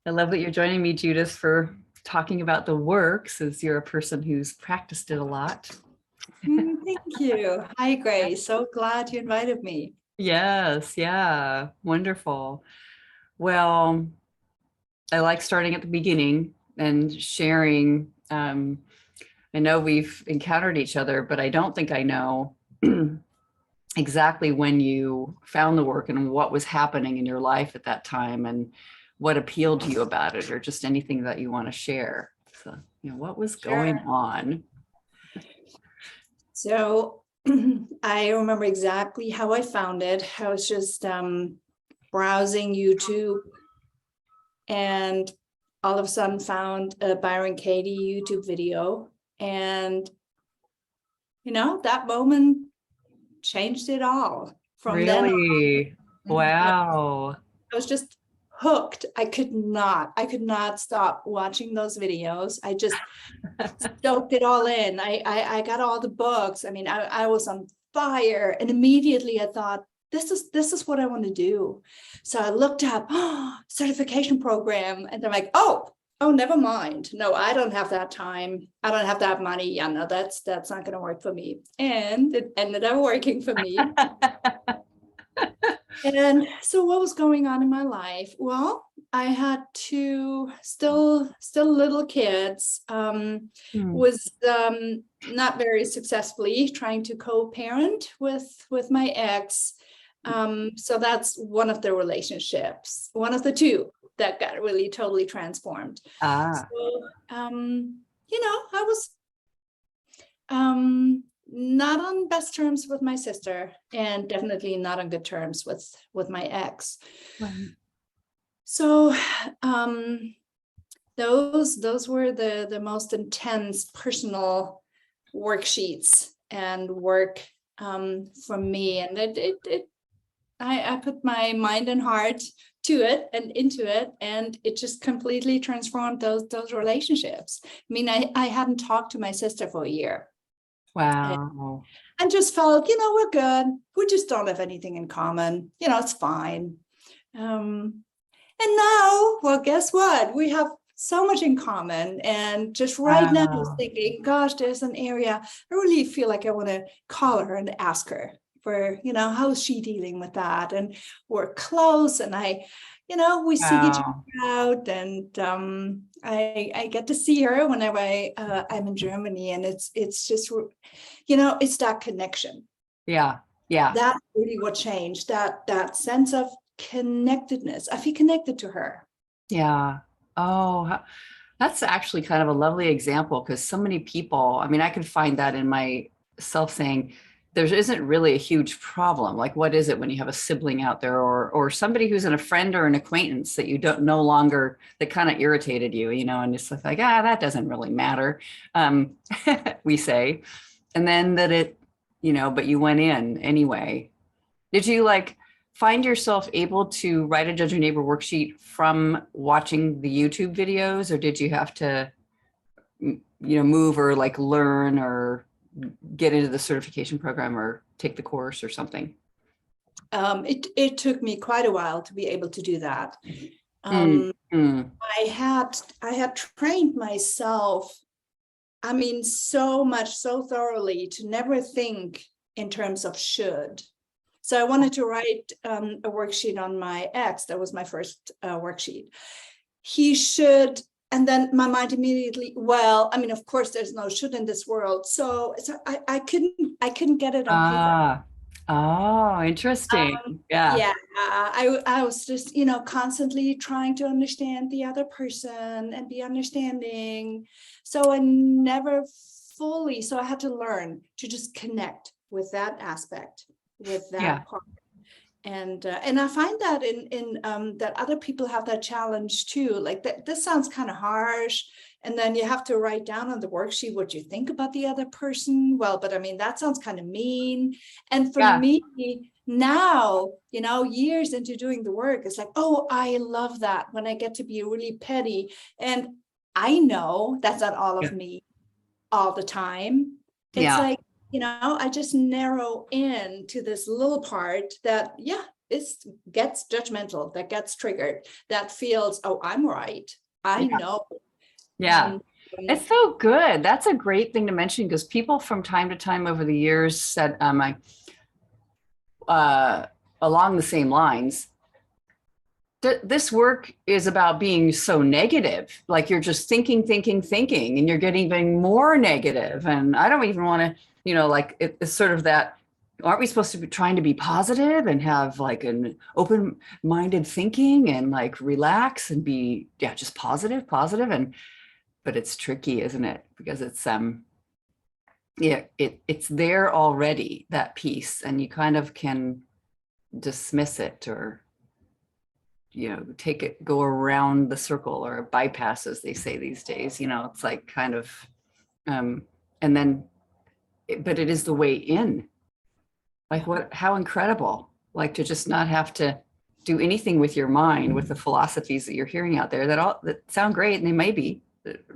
I love that you're joining me, Judith, for talking about the work, since you're a person who's practiced it a lot. Thank you. Hi, Grace. So glad you invited me. Yes, yeah, wonderful. Well, I like starting at the beginning and sharing. I know we've encountered each other, but I don't think I know exactly when you found the work and what was happening in your life at that time and what appealed to you about it, or just anything that you want to share. So, what was going on? So I remember exactly how I found it. I was just browsing YouTube and all of a sudden found a Byron Katie YouTube video. And, that moment changed it all. From then on, Really? Wow. I was just hooked. I could not stop watching those videos. I just soaked it all in. I got all the books. I mean, I was on fire, and immediately I thought, this is what I want to do. So I looked up certification program, and they're like, oh, never mind. No, I don't have that time. I don't have that money. Yeah, no, that's not going to work for me. And it ended up working for me. And so what was going on in my life? Well, I had two still little kids, was not very successfully trying to co-parent with my ex. So that's one of the relationships, one of the two that got really totally transformed. So, I was not on best terms with my sister, and definitely not on good terms with my ex. Right. So those were the most intense personal worksheets and work for me, and I put my mind and heart to it and into it, and it just completely transformed those relationships. I mean, I hadn't talked to my sister for a year. Wow. And just felt, we're good. We just don't have anything in common. It's fine. And now, well, guess what? We have so much in common. And just right now, I was thinking, gosh, there's an area I really feel like I want to call her and ask her for, how is she dealing with that? And we're close, and we seek each other out, and I get to see her whenever I'm in Germany, and it's just, it's that connection. Yeah. That's really what changed, that sense of connectedness. I feel connected to her. Yeah. Oh, that's actually kind of a lovely example, because so many people, I mean, I can find that in myself saying, there isn't really a huge problem. Like, what is it when you have a sibling out there, or somebody who's a friend or an acquaintance that you don't no longer, that kind of irritated you, and it's like, that doesn't really matter. We say, and then that it, but you went in anyway. Did you find yourself able to write a Judge Your Neighbor worksheet from watching the YouTube videos, or did you have to, move or learn or get into the certification program or take the course or something? It took me quite a while to be able to do that. I had trained myself, I mean, so thoroughly to never think in terms of should. So I wanted to write a worksheet on my ex. That was my first worksheet. He should. And then my mind immediately, well, I mean, of course, there's no should in this world. So I couldn't get it on paper. Oh, interesting. Yeah. I was just, constantly trying to understand the other person and be understanding. So I never fully, so I had to learn to just connect with that aspect, with that part. And I find that in that other people have that challenge too. Like this sounds kind of harsh, and then you have to write down on the worksheet what you think about the other person. Well, but I mean, that sounds kind of mean. And for me now, years into doing the work, it's like, oh, I love that when I get to be really petty. And I know that's not all of me all the time. It's like, I just narrow in to this little part that, gets judgmental, that gets triggered, that feels, oh, I'm right. I know. Yeah. And It's so good. That's a great thing to mention because people from time to time over the years said, along the same lines, this work is about being so negative. Like you're just thinking, and you're getting even more negative. And I don't even want to, like it's sort of that, aren't we supposed to be trying to be positive and have like an open-minded thinking and like relax and be, just positive. But it's tricky, isn't it? Because it's, it's there already, that piece, and you kind of can dismiss it or take it, go around the circle or bypass, as they say these days. It's like kind of and then but it is the way in. Like how incredible, like to just not have to do anything with your mind, with the philosophies that you're hearing out there that sound great, and they may be,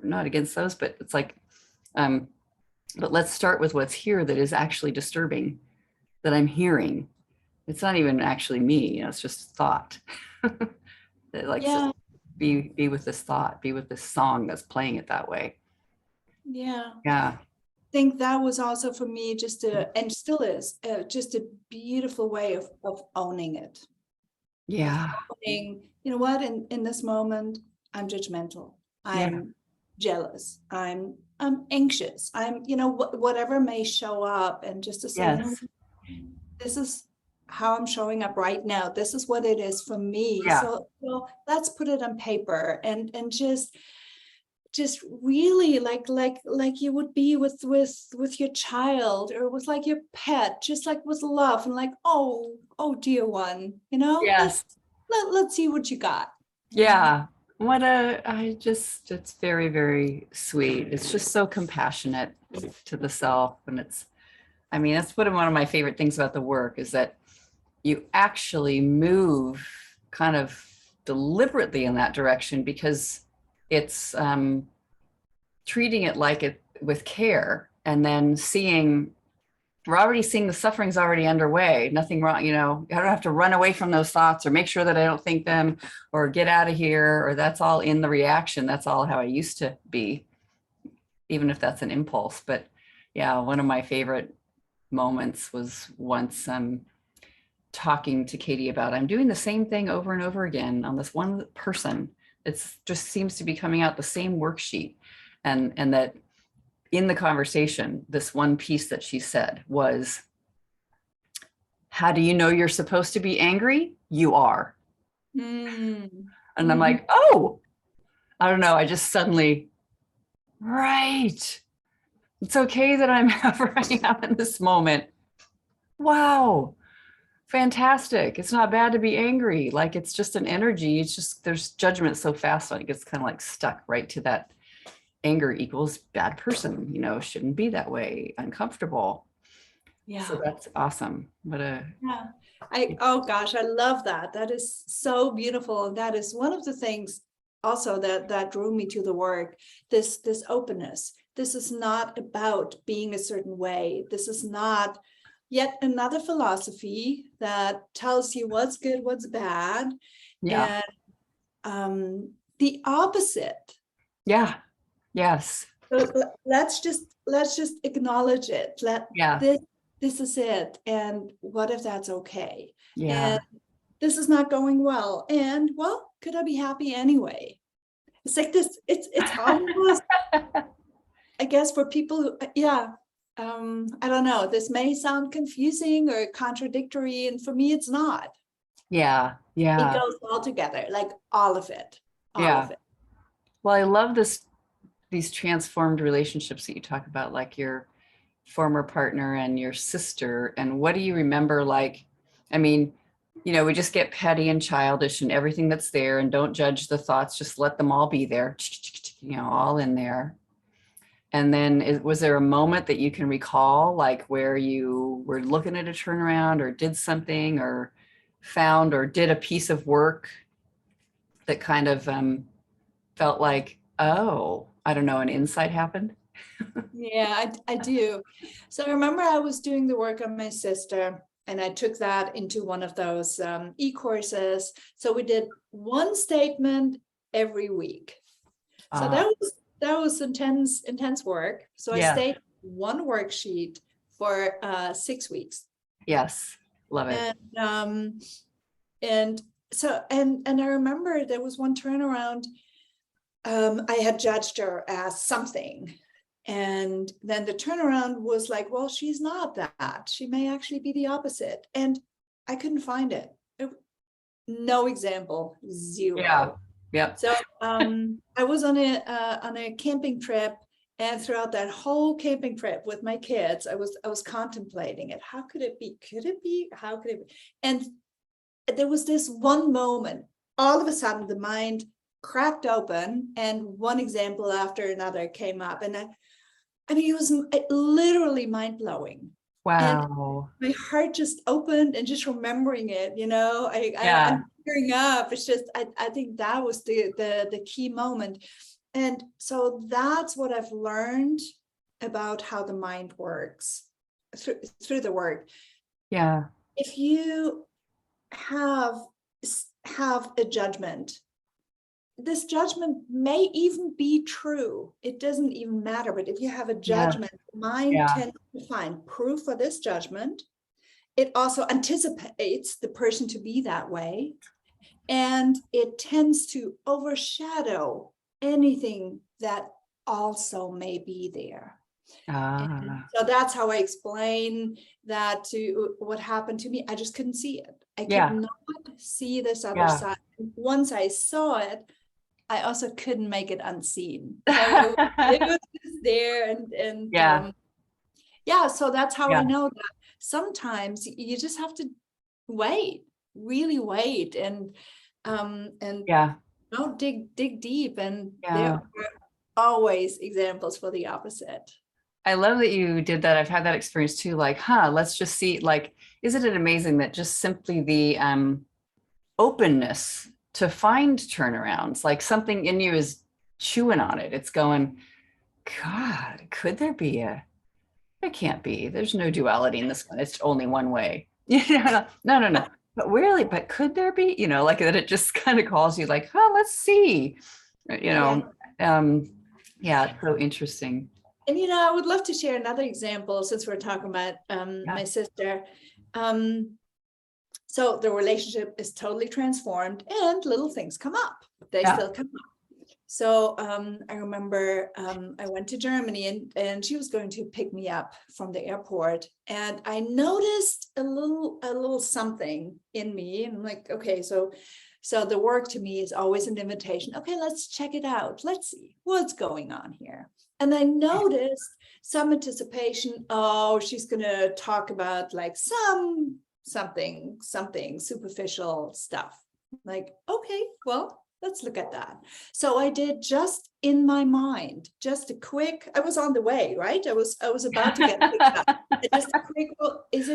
not against those, but it's like but let's start with what's here that is actually disturbing, that I'm hearing. It's not even actually me, it's just thought. That likes to be with this thought, be with this song that's playing it that way. Yeah. I think that was also for me and still is, just a beautiful way of owning it. Yeah. Owning, you know what, in this moment, I'm judgmental. I'm jealous. I'm anxious. I'm, whatever may show up, and just to say, this is how I'm showing up right now. This is what it is for me. Yeah. So let's put it on paper and just really like you would be with your child, or with like your pet, just like with love, and like, oh dear one, Yes. let's see what you got. Yeah. It's very, very sweet. It's just so compassionate to the self. And that's one of my favorite things about the work, is that you actually move kind of deliberately in that direction, because it's treating it like it with care, and then we're already seeing the suffering's already underway. Nothing wrong, I don't have to run away from those thoughts or make sure that I don't think them or get out of here, or that's all in the reaction. That's all how I used to be, even if that's an impulse. But yeah, one of my favorite moments was once talking to Katie about, I'm doing the same thing over and over again on this one person. It's just seems to be coming out the same worksheet. And that in the conversation, this one piece that she said was, how do you know you're supposed to be angry? You are. And I'm like, oh, I don't know. I just suddenly, right. It's okay that I'm running out in this moment. Wow. Fantastic. It's not bad to be angry. Like, it's just an energy. It's just, there's judgment so fast. So it gets kind of like stuck right to that. Anger equals bad person, shouldn't be that way, uncomfortable. Yeah. So that's awesome. Oh gosh, I love that. That is so beautiful. And that is one of the things also that drew me to the work, this openness. This is not about being a certain way. This is not yet another philosophy that tells you what's good, what's bad. Yeah. And the opposite. Yeah. Yes. So let's just acknowledge it. This is it. And what if that's okay? Yeah. And this is not going well. And well, could I be happy anyway? It's like this, it's almost, I guess, for people who, I don't know, this may sound confusing or contradictory. And for me, it's not. Yeah. It goes all together, like all of it. All of it. Well, I love these transformed relationships that you talk about, like your former partner and your sister. And what do you remember? Like, we just get petty and childish and everything that's there, and don't judge the thoughts, just let them all be there, all in there. And then was there a moment that you can recall, like where you were looking at a turnaround, or did something, or found or did a piece of work that kind of felt like, oh, I don't know, an insight happened? Yeah, I do. So I remember I was doing the work on my sister, And I took that into one of those e-courses. So we did one statement every week. So that was intense work. So I stayed one worksheet for 6 weeks. Yes, love it. And so I remember there was one turnaround. I had judged her as something. And then the turnaround was like, well, she's not that. She may actually be the opposite. And I couldn't find it. No example, zero. Yeah. Yep. So I was on a camping trip, and throughout that whole camping trip with my kids, I was contemplating it. How could it be? Could it be? How could it be? And there was this one moment, all of a sudden the mind cracked open and one example after another came up. And I mean, it was literally mind-blowing. Wow. And my heart just opened, and just remembering it, I'm tearing up. It's just, I think that was the key moment. And so that's what I've learned about how the mind works through the work. Yeah. If you have a judgment, this judgment may even be true. It doesn't even matter. But if you have a judgment, mind tends to find proof for this judgment. It also anticipates the person to be that way. And it tends to overshadow anything that also may be there. So that's how I explain that to what happened to me. I just couldn't see it. I could not see this other side. Once I saw it, I also couldn't make it unseen. So it was just there, and so that's how I know that sometimes you just have to really wait, and dig deep, and there are always examples for the opposite. I love that you did that. I've had that experience too. Like, let's just see, like, isn't it amazing that just simply the openness to find turnarounds, like something in you is chewing on it. It's going, God, could there be there can't be. There's no duality in this one. It's only one way. No. But really, but could there be, like that it just kind of calls you like, let's see, it's so interesting. And, I would love to share another example since we're talking about my sister. So the relationship is totally transformed, and little things come up. They still come up. So I remember I went to Germany, and she was going to pick me up from the airport, and I noticed a little something in me, and I'm like, okay, so the work to me is always an invitation. Okay, let's check it out. Let's see what's going on here. And I noticed some anticipation. Oh, she's going to talk about like something superficial stuff. Like, okay, well, let's look at that. So I did, just in my mind, just a quick, I was on the way, right? I was about to get picked up. Just a quick, well, is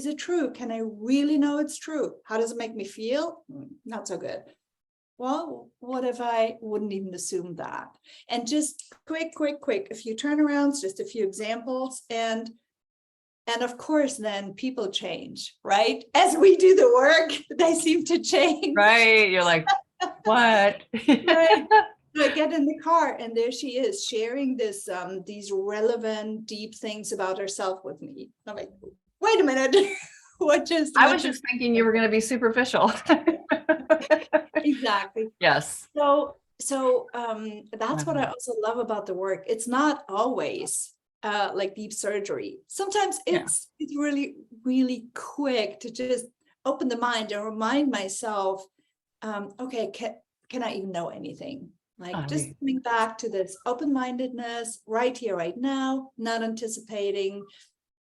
it true? Can I really know it's true? How does it make me feel? Not so good. Well, what if I wouldn't even assume that? And just quick, a few turnarounds, just a few examples. And of course, then people change, right? As we do the work, they seem to change. Right. You're like, what? Right. So I get in the car, and there she is sharing these relevant, deep things about herself with me. I'm like, wait a minute. I was just thinking you were going to be superficial. Exactly. Yes. So that's what I also love about the work. It's not always like deep surgery. Sometimes it's really, really quick to just open the mind and remind myself, okay, can I even know anything? Like just coming back to this open-mindedness right here, right now, not anticipating,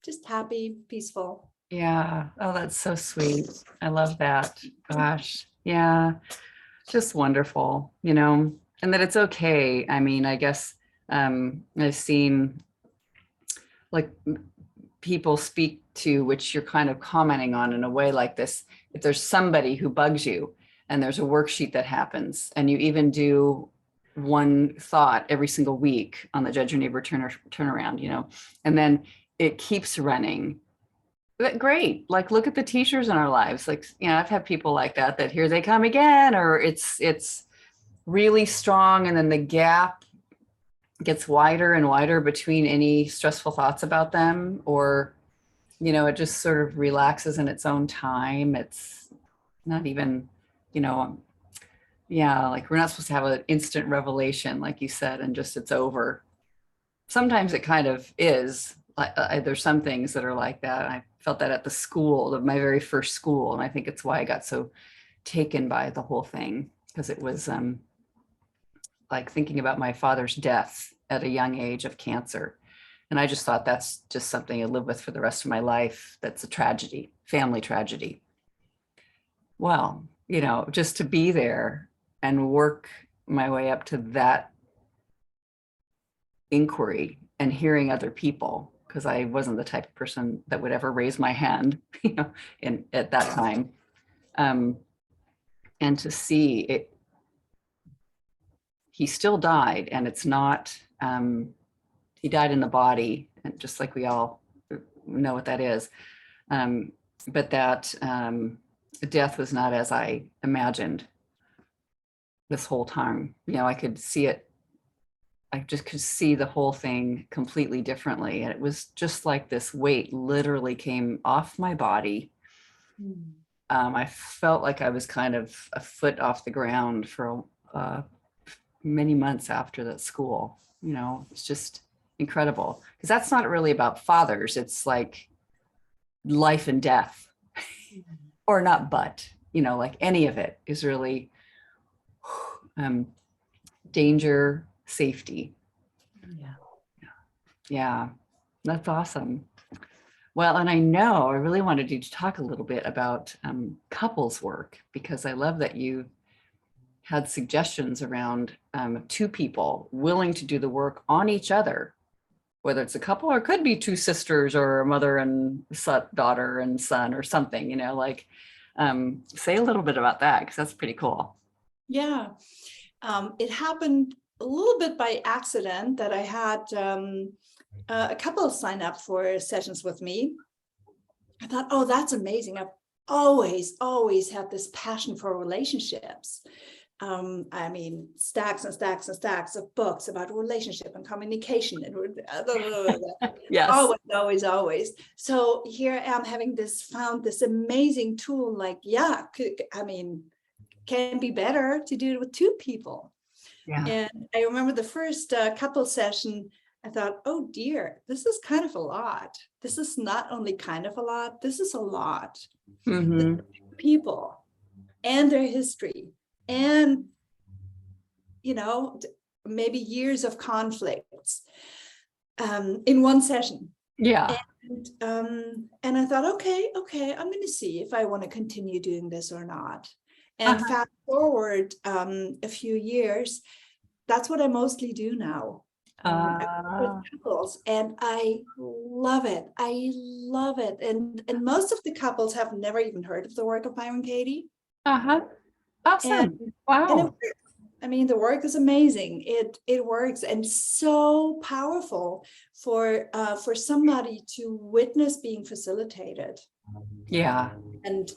just happy, peaceful. Yeah. Oh, that's so sweet. I love that. Gosh. Yeah. Just wonderful, and that it's okay. I mean, I guess I've seen like people speak to, which you're kind of commenting on in a way like this. If there's somebody who bugs you and there's a worksheet that happens, and you even do one thought every single week on the judge your neighbor turnaround, and then it keeps running. Great. Like, look at the teachers in our lives. Like, I've had people like that here they come again, or it's really strong. And then the gap gets wider and wider between any stressful thoughts about them, or, it just sort of relaxes in its own time. It's not even, you know, yeah, like we're not supposed to have an instant revelation, like you said, and just it's over. Sometimes it kind of is. There's some things that are like that. I felt that at the school, my very first school, and I think it's why I got so taken by the whole thing, because it was like thinking about my father's death at a young age of cancer, and I just thought that's just something I live with for the rest of my life. That's a tragedy, family tragedy. Well, just to be there and work my way up to that inquiry and hearing other people, because I wasn't the type of person that would ever raise my hand, at that time. And to see it, he still died, and it's not, he died in the body, and just like we all know what that is. But that death was not as I imagined this whole time. I could see it. I just could see the whole thing completely differently. And it was just like this weight literally came off my body. I felt like I was kind of a foot off the ground for many months after that school. It's just incredible, because that's not really about fathers. It's like life and death, or not, but, like any of it is really danger, safety. Yeah, that's awesome. Well, and I know I really wanted you to talk a little bit about couples work, because I love that you had suggestions around two people willing to do the work on each other, whether it's a couple, or it could be two sisters, or a mother and daughter and son, or something, like say a little bit about that, because that's pretty cool. Yeah, it happened a little bit by accident that I had a couple sign up for sessions with me. I thought, oh, that's amazing. I've always had this passion for relationships. I mean, stacks and stacks and stacks of books about relationship and communication and yes, always. So here I am found this amazing tool. Like, yeah, can be better to do it with two people. yeah, And I remember the first couple session, I thought, oh dear, this is kind of a lot. This is not only kind of a lot, this is a lot. mm-hmm. People and their history, and maybe years of conflicts in one session. Yeah. And I thought, okay, I'm going to see if I want to continue doing this or not. And fast forward a few years, that's what I mostly do now. With couples, and I love it. And most of the couples have never even heard of the work of Byron Katie. Awesome. And, wow. And the work is amazing. It works, and so powerful for somebody to witness being facilitated. Yeah. And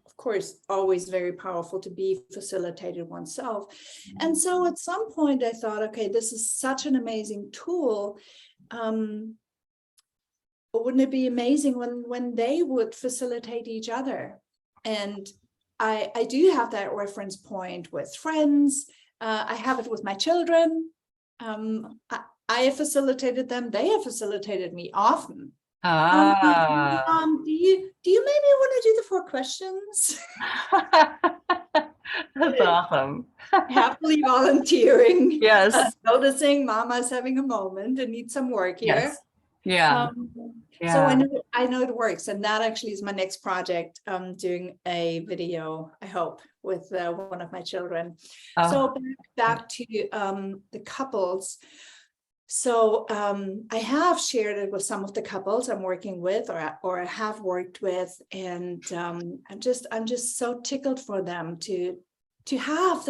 of course, always very powerful to be facilitated oneself. And so at some point I thought, okay, this is such an amazing tool. Wouldn't it be amazing when they would facilitate each other? And I do have that reference point with friends. I have it with my children. I have facilitated them. They have facilitated me often. Do you maybe want to do the 4 questions? That's awesome. Happily volunteering. Yes. Noticing Mama's having a moment and needs some work here. Yes. Yeah. So I know it works, and that actually is my next project. Doing a video, I hope, with one of my children. So back to the couples. So I have shared it with some of the couples I'm working with, or I have worked with, and I'm just so tickled for them to have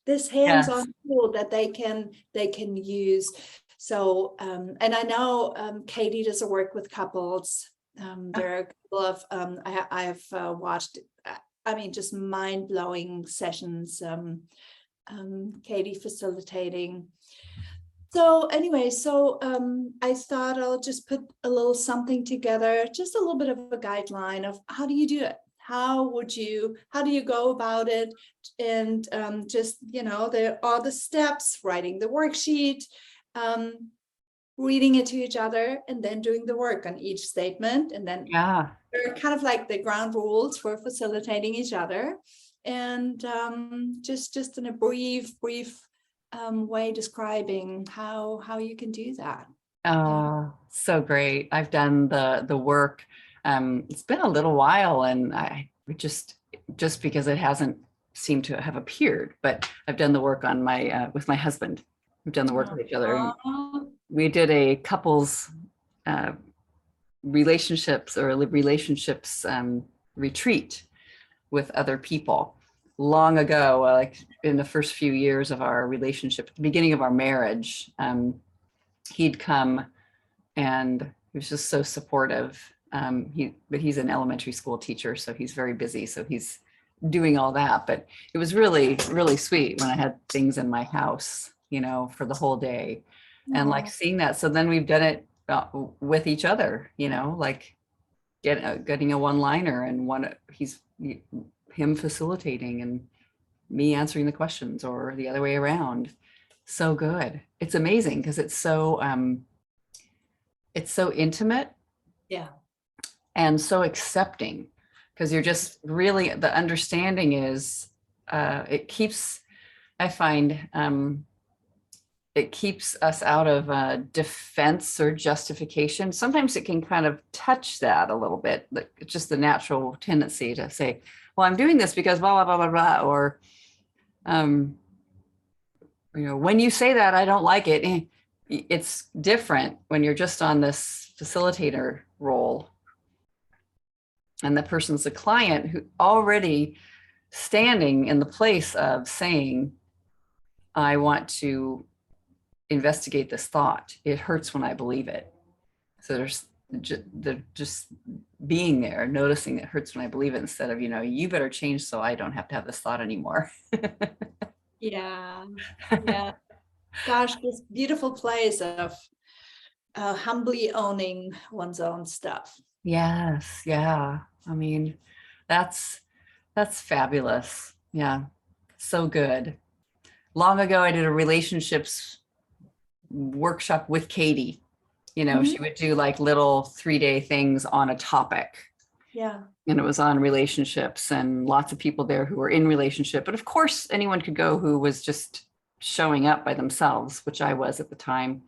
this hands-on tool that they can use. So and I know Katie does a work with couples. There are a couple of I have watched. I mean, just mind-blowing sessions. Katie facilitating. So anyway, I thought I'll just put a little something together, just a little bit of a guideline of how do you do it? How do you go about it? And just, all the steps, writing the worksheet, reading it to each other, and then doing the work on each statement. And then they're kind of like the ground rules for facilitating each other. And just in a brief way describing how you can do that. So great. I've done the work. It's been a little while, and just because it hasn't seemed to have appeared, but I've done the work on my with my husband. We've done the work with each other. We did a couples relationships retreat with other people long ago, like in the first few years of our relationship, at the beginning of our marriage. He'd come, and he was just so supportive. But he's an elementary school teacher, so he's very busy. So he's doing all that. But it was really, really sweet when I had things in my house, for the whole day, and like seeing that. So then we've done it with each other, like getting a one-liner, and him facilitating and me answering the questions, or the other way around. So good. It's amazing because it's so intimate. Yeah. And so accepting, because you're just really, the understanding is it keeps us out of defense or justification. Sometimes it can kind of touch that a little bit. It's just the natural tendency to say, well, I'm doing this because blah, blah, blah, blah, blah, or, when you say that, I don't like it. It's different when you're just on this facilitator role, and the person's a client who already standing in the place of saying, I want to investigate this thought. It hurts when I believe it. So they're just being there, noticing it hurts when I believe it, instead of, you better change so I don't have to have this thought anymore. Yeah. Gosh, this beautiful place of humbly owning one's own stuff. Yes. Yeah. I mean, that's fabulous. Yeah. So good. Long ago, I did a relationships workshop with Katie. She would do like little 3-day things on a topic. Yeah. And it was on relationships, and lots of people there who were in relationship. But of course, anyone could go who was just showing up by themselves, which I was at the time.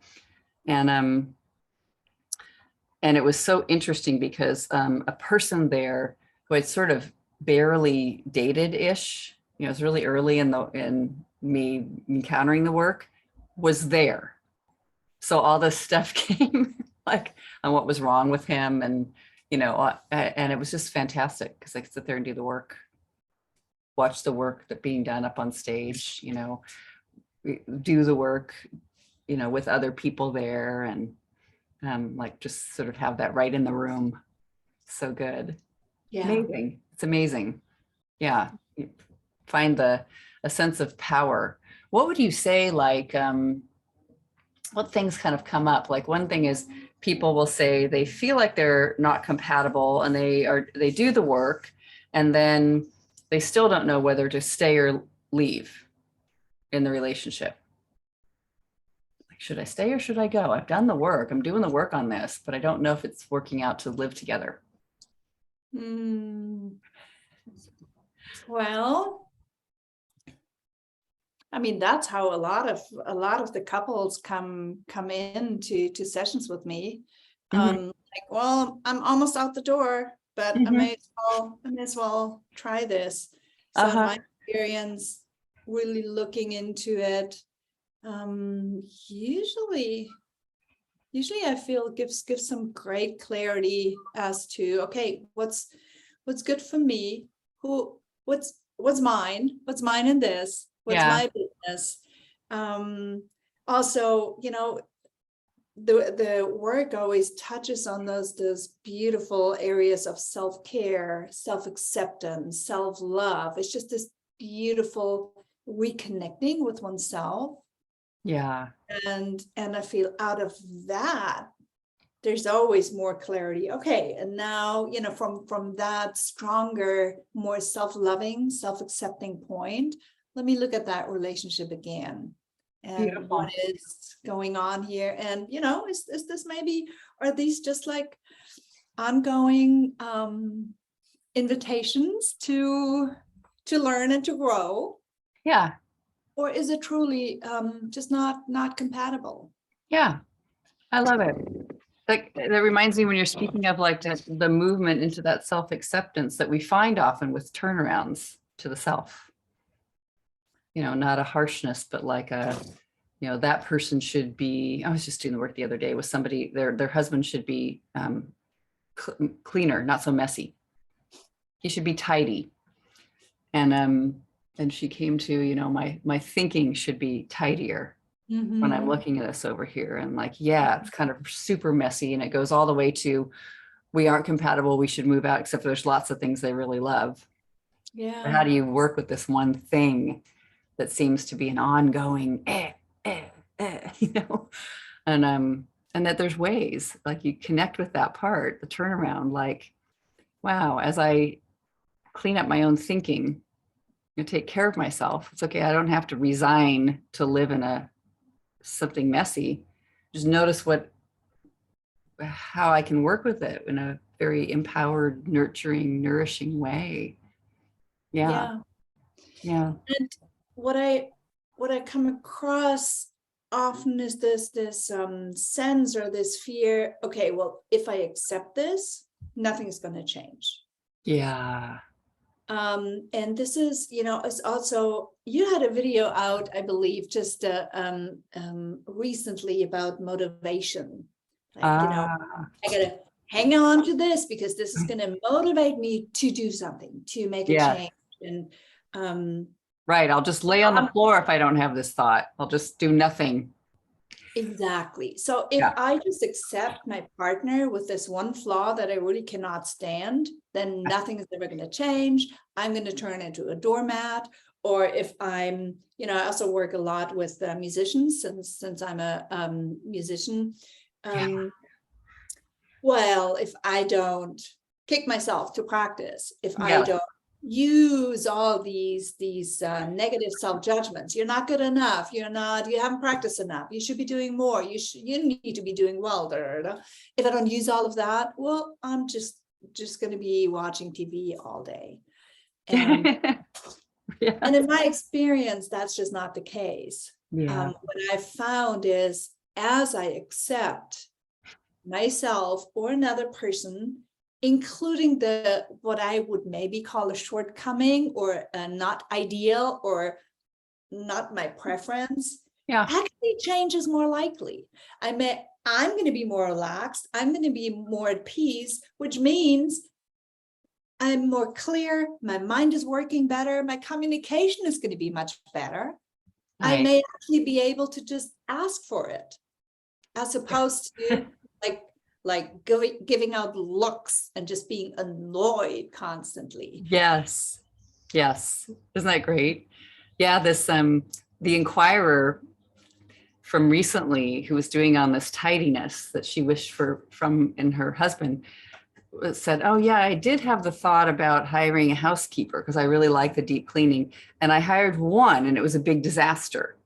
And it was so interesting because a person there who I'd sort of barely dated-ish, it was really early in me encountering the work, was there. So all this stuff came like on what was wrong with him, and and it was just fantastic because I could sit there and do the work, watch the work that being done up on stage, do the work, with other people there, and like just sort of have that right in the room. So good. Yeah. Amazing. It's amazing. Yeah. You find a sense of power. What would you say, like, what things kind of come up? Like, one thing is people will say they feel like they're not compatible, and they do the work, and then they still don't know whether to stay or leave in the relationship. Like, should I stay or should I go? I've done the work. I'm doing the work on this, but I don't know if it's working out to live together. Well, I mean, that's how a lot of the couples come into sessions with me. Like, well, I'm almost out the door, but I may as well try this. So in my experience, really looking into it, usually I feel gives some great clarity as to, okay, what's good for me, what's mine in this, what's my business. Also, the work always touches on those beautiful areas of self-care, self-acceptance, self-love. It's just this beautiful reconnecting with oneself. Yeah. And I feel out of that, there's always more clarity. Okay, and now, from that stronger, more self-loving, self-accepting point, let me look at that relationship again. And Beautiful. what is going on here? And, is this maybe, are these just like ongoing invitations to learn and to grow? Yeah. Or is it truly just not compatible? Yeah. I love it. Like, that reminds me when you're speaking of like the movement into that self-acceptance that we find often with turnarounds to the self. Not a harshness, but like that person should be, I was just doing the work the other day with somebody, their husband should be cleaner, not so messy. He should be tidy. And she came to, my thinking should be tidier when I'm looking at us over here. And like, yeah, it's kind of super messy. And it goes all the way to, we aren't compatible, we should move out, except there's lots of things they really love. Yeah. But how do you work with this one thing that seems to be an ongoing, and that there's ways, like, you connect with that part, the turnaround, like, wow, as I clean up my own thinking, take care of myself, it's okay. I don't have to resign to live in something messy. Just notice how I can work with it in a very empowered, nurturing, nourishing way. Yeah. And what I come across often is this sense or this fear. Okay, well, if I accept this, nothing's going to change. Yeah. And this is, it's also, you had a video out, I believe, just recently about motivation. Like, I gotta hang on to this because this is going to motivate me to do something, to make a change. And right, I'll just lay on the floor if I don't have this thought. I'll just do nothing. Exactly. So if I just accept my partner with this one flaw that I really cannot stand, then nothing is ever going to change. I'm going to turn into a doormat. Or if I'm, I also work a lot with musicians since I'm a musician. Well, if I don't kick myself to practice, if I don't use all these negative self-judgments, you're not good enough, you haven't practiced enough, you should be doing more, you need to be doing well. If I don't use all of that, well, I'm just going to be watching TV all day. And and in my experience, that's just not the case. What I found is, as I accept myself or another person, including what I would maybe call a shortcoming or not ideal or not my preference, actually change is more likely. I'm going to be more relaxed. I'm going to be more at peace, which means I'm more clear. My mind is working better. My communication is going to be much better. Right. I may actually be able to just ask for it, as opposed to like giving out looks and just being annoyed constantly. Yes. Isn't that great? Yeah, this the Inquirer from recently, who was doing on this tidiness that she wished from in her husband, said, oh yeah, I did have the thought about hiring a housekeeper because I really like the deep cleaning, and I hired one and it was a big disaster,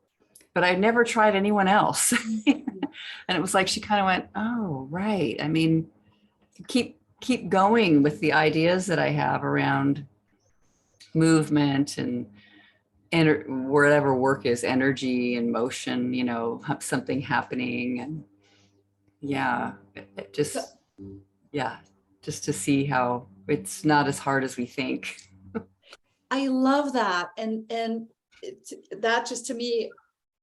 but I never tried anyone else. And it was like, she kind of went, oh, right. I mean, keep going with the ideas that I have around movement and wherever work is, energy and motion, something happening. And just to see how it's not as hard as we think. I love that. And that just, to me,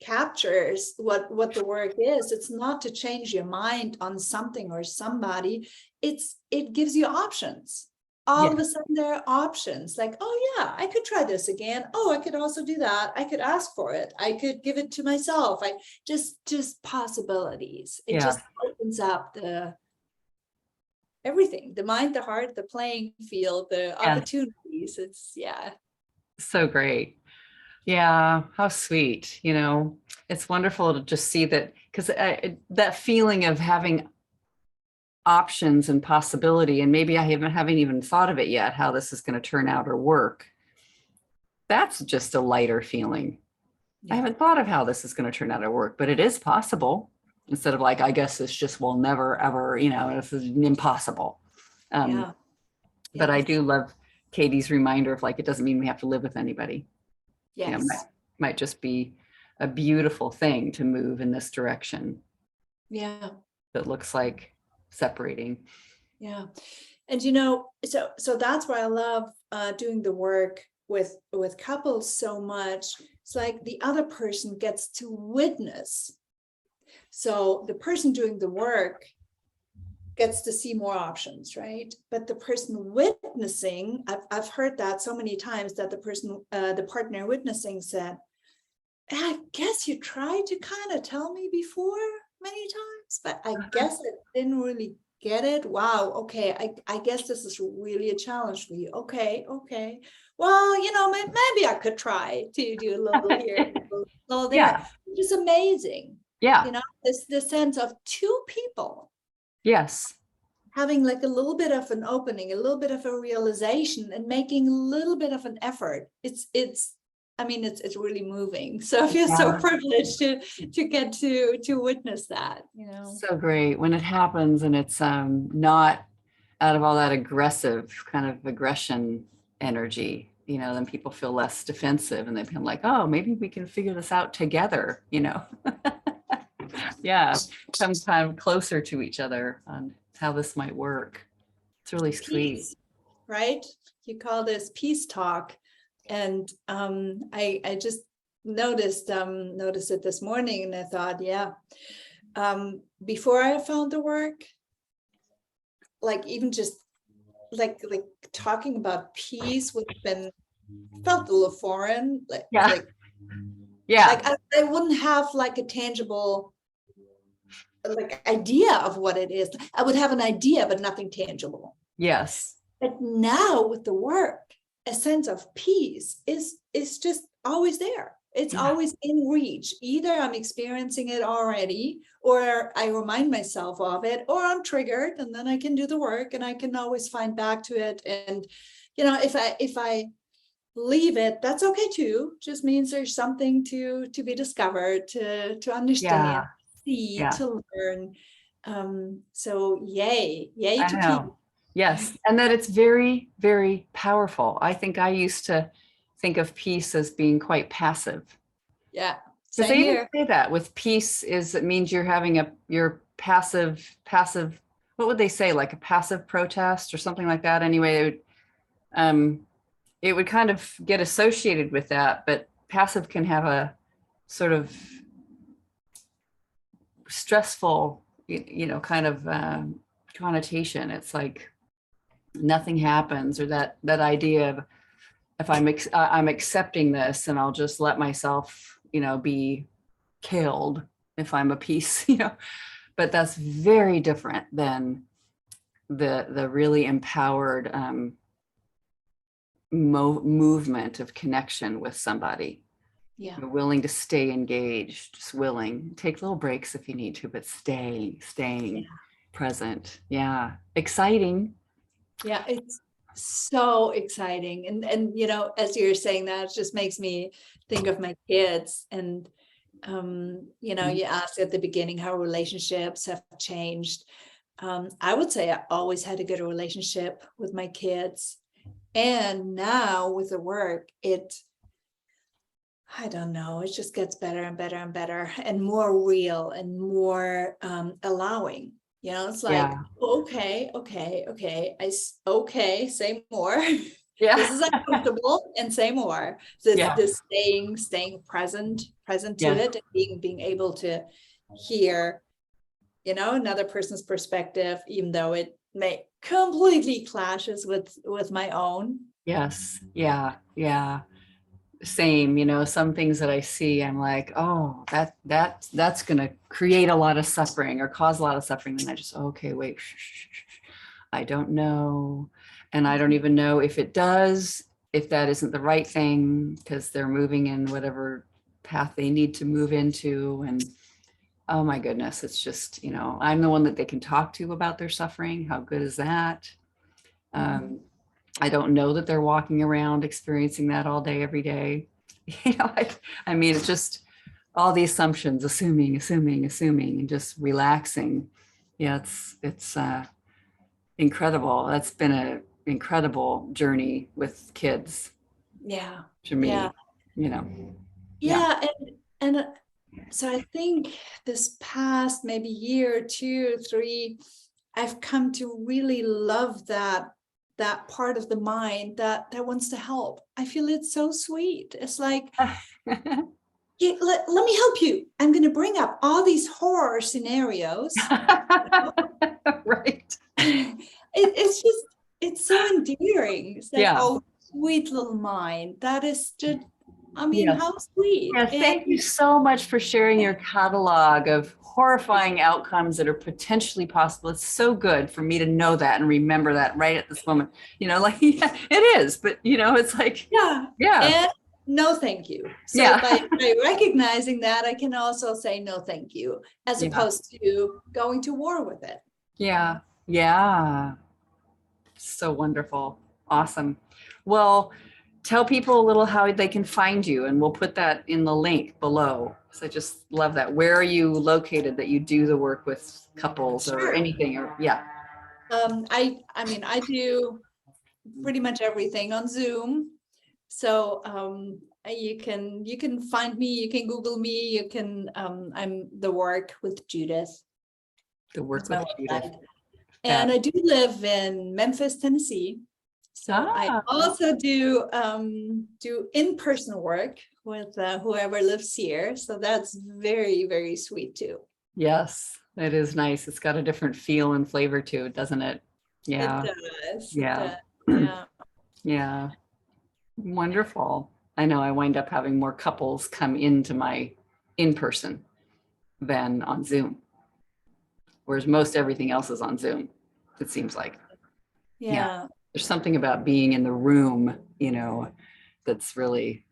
captures what the work is. It's not to change your mind on something or somebody. It gives you options. all of a sudden there are options like, oh yeah, I could try this again. Oh, I could also do that. I could ask for it. I could give it to myself. I just possibilities. It just opens up the everything, the mind, the heart, the playing field, the opportunities. It's so great. Yeah, how sweet. It's wonderful to just see that, because that feeling of having options and possibility, and maybe I haven't even thought of it yet, how this is going to turn out or work. That's just a lighter feeling. I haven't thought of how this is going to turn out or work, but it is possible, instead of like, I guess this just will never, ever, this is impossible. But I do love Katie's reminder of like, it doesn't mean we have to live with anybody. Might just be a beautiful thing to move in this direction. That looks like separating. And so that's why I love doing the work with couples so much. It's like the other person gets to witness. So the person doing the work gets to see more options, right? But the person witnessing, I've heard that so many times, that the partner witnessing said, I guess you tried to kind of tell me before many times, but I guess I didn't really get it. Wow. Okay. I guess this is really a challenge for you. Okay. Well, maybe I could try to do a little here, a little there. Which is amazing. This sense of two people. Having like a little bit of an opening, a little bit of a realization, and making a little bit of an effort. It's really moving. So I feel so privileged to get to witness that, So great when it happens, and it's not out of all that aggressive kind of aggression energy, then people feel less defensive, and they become like, oh, maybe we can figure this out together, come kind of closer to each other on how this might work. It's really sweet. Right? You call this peace talk. And I just noticed it this morning, and I thought, before I found the work, like even just like talking about peace would have felt a little foreign. Like I wouldn't have like a tangible like idea of what it is. I would have an idea, but nothing tangible. But now with the work, a sense of peace is just always there. It's always in reach. Either I'm experiencing it already, or I remind myself of it, or I'm triggered, and then I can do the work, and I can always find back to it. And if I leave it, that's okay too. Just means there's something to be discovered, to understand, see, to learn. So yay to peace. Yes. And that it's very, very powerful. I think I used to think of peace as being quite passive. Because they even say that with peace it means you're having your passive, what would they say? Like a passive protest or something like that. Anyway, it would kind of get associated with that, but passive can have a sort of stressful, kind of connotation. It's like nothing happens, or that idea of, if I'm accepting this, and I'll just let myself, be killed if I'm a piece, but that's very different than the really empowered movement of connection with somebody. You're willing to stay engaged, just willing, take little breaks if you need to, but staying present. Exciting. It's so exciting. And as you're saying that, it just makes me think of my kids. And you asked at the beginning how relationships have changed. I would say I always had a good relationship with my kids, and now with the work, I don't know, it just gets better and better and better, and more real and more allowing. It's like, okay, say more. This is uncomfortable, and say more. This staying present to it, and being able to hear, another person's perspective, even though it completely clashes with my own. Yes. Yeah. Yeah. Same, some things that I see, I'm like, oh, that's going to create a lot of suffering or cause a lot of suffering. Then I just, okay, wait, shh, shh, shh, shh. I don't know. And I don't even know if it does, if that isn't the right thing, because they're moving in whatever path they need to move into. And oh my goodness, it's just, I'm the one that they can talk to about their suffering. How good is that? Mhm. I don't know that they're walking around experiencing that all day, every day. I mean, it's just all the assumptions, assuming, and just relaxing. Yeah, it's incredible. That's been an incredible journey with kids Yeah. to me, yeah. Yeah. And so I think this past maybe year, 2 or 3, I've come to really love that part of the mind that wants to help. I feel it's so sweet. It's like, yeah, let me help you. I'm going to bring up all these horror scenarios. Right. It's just, it's so endearing. It's like, Yeah. oh, sweet little mind. That is just, I mean, Yes. how sweet. Yeah, thank you so much for sharing your catalog of horrifying outcomes that are potentially possible. It's so good for me to know that and remember that right at this moment. Like, yeah, it is, but it's like, Yeah. yeah, And no, thank you. So yeah, by recognizing that, I can also say no, thank you, as yeah, opposed to going to war with it. yeah, yeah. So wonderful. Awesome. Well, tell people a little how they can find you, and we'll put that in the link below. So I just love that. Where are you located that you do the work with couples or Sure. anything? Or yeah. I mean, I do pretty much everything on Zoom. So you can find me, you can Google me, you can I'm The Work with Judith. The Work That's with my Judith. website. And I do live in Memphis, Tennessee. So I also do in-person work with whoever lives here. So that's very, very sweet too. Yes, it is nice. It's got a different feel and flavor to it, doesn't it? Yeah. It does. It Yeah. does. Yeah. Yeah. Wonderful. I know I wind up having more couples come into my in-person than on Zoom, whereas most everything else is on Zoom, it seems like. Yeah. Yeah. There's something about being in the room, that's really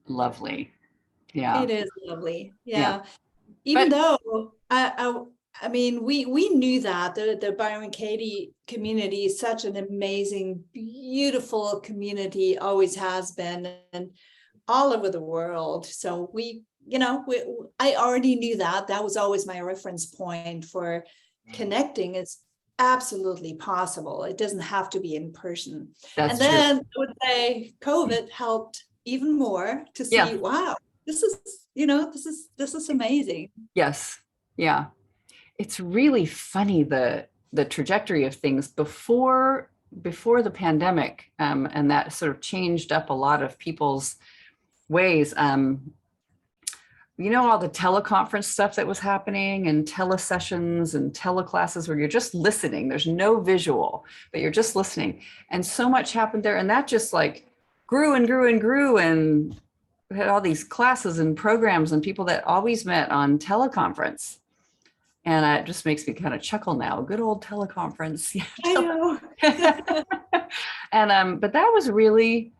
lovely. Yeah. It is lovely. Yeah. Yeah. Even But though I mean, we knew that the Byron Katie community is such an amazing, beautiful community, always has been, and all over the world. So I already knew that was always my reference point for connecting. It's absolutely possible. It doesn't have to be in person. that's And true. then I would say COVID helped even more to see, Yeah. wow, this is, this is amazing. Yes. Yeah. It's really funny the trajectory of things before the pandemic, and that sort of changed up a lot of people's ways. All the teleconference stuff that was happening and telesessions and teleclasses where you're just listening. There's no visual, but you're just listening. And so much happened there. And that just like grew and grew and grew. And we had all these classes and programs and people that always met on teleconference. And it just makes me kind of chuckle now. Good old teleconference. I know. And but that was really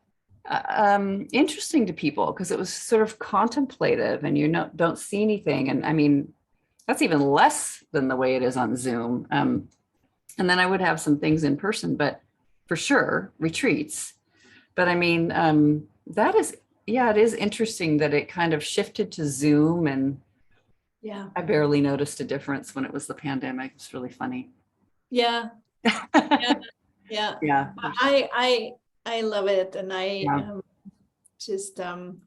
interesting to people because it was sort of contemplative, and don't see anything. And I mean, that's even less than the way it is on Zoom. And then I would have some things in person, but for sure retreats. But I mean, that is, it is interesting that it kind of shifted to Zoom, and Yeah. I barely noticed a difference when it was the pandemic. It's really funny. Yeah. Yeah. Yeah. Yeah. I love it. And I Yeah. am just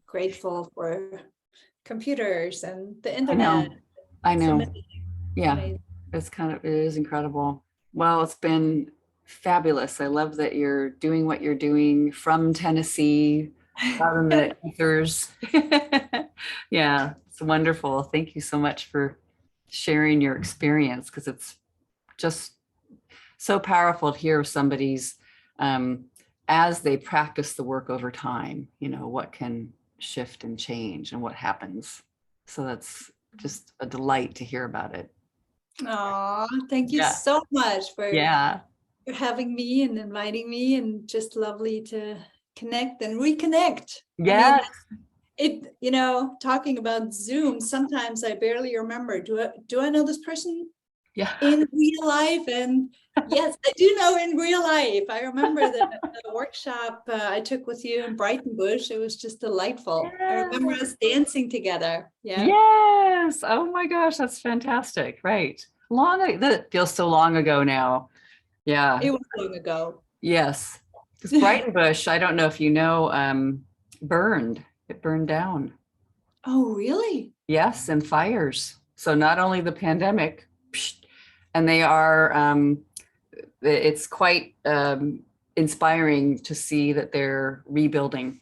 grateful for computers and the internet. I know. It's Yeah. amazing. It is incredible. Well, it's been fabulous. I love that you're doing what you're doing from Tennessee, out in the ethers. Yeah, it's wonderful. Thank you so much for sharing your experience, because it's just so powerful to hear somebody's, as they practice the work over time, what can shift and change and what happens. So that's just a delight to hear about it. Oh, thank you Yeah. so much for Yeah. having me and inviting me, and just lovely to connect and reconnect. Yeah. Talking about Zoom, sometimes I barely remember, do I know this person Yeah. in real life? And yes, I do know in real life. I remember the workshop I took with you in Brighton Bush. It was just delightful. I remember us dancing together. Yeah. Yes. Oh my gosh, that's fantastic. Right. That feels so long ago now. Yeah. It was long ago. Yes. Because Brighton Bush, I don't know if you know, it burned down. Oh, really? Yes, and fires. So not only the pandemic, and they are, it's quite inspiring to see that they're rebuilding.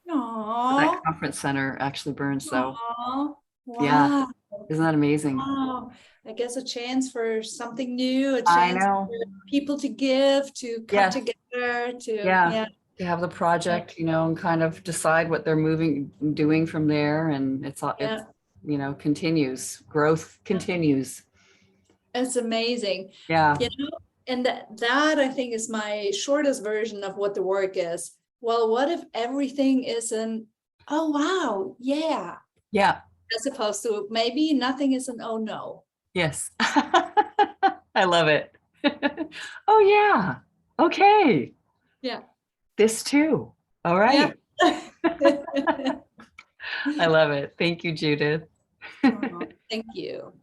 That Aww. conference center actually burns though. Aww. Yeah. Wow. Isn't that amazing? Wow. I guess a chance for something new, a I chance know. for people to give, to come Yes. together, Yeah. To have the project, and kind of decide what they're doing from there. And it's, continues, growth continues. It's amazing. Yeah. And that I think is my shortest version of what the work is. Well, what if everything is oh, wow, yeah, Yeah. as opposed to maybe nothing is an oh, no. Yes. I love it. Oh, yeah. Okay. Yeah. This too. All right. Yeah. I love it. Thank you, Judith. Oh, thank you.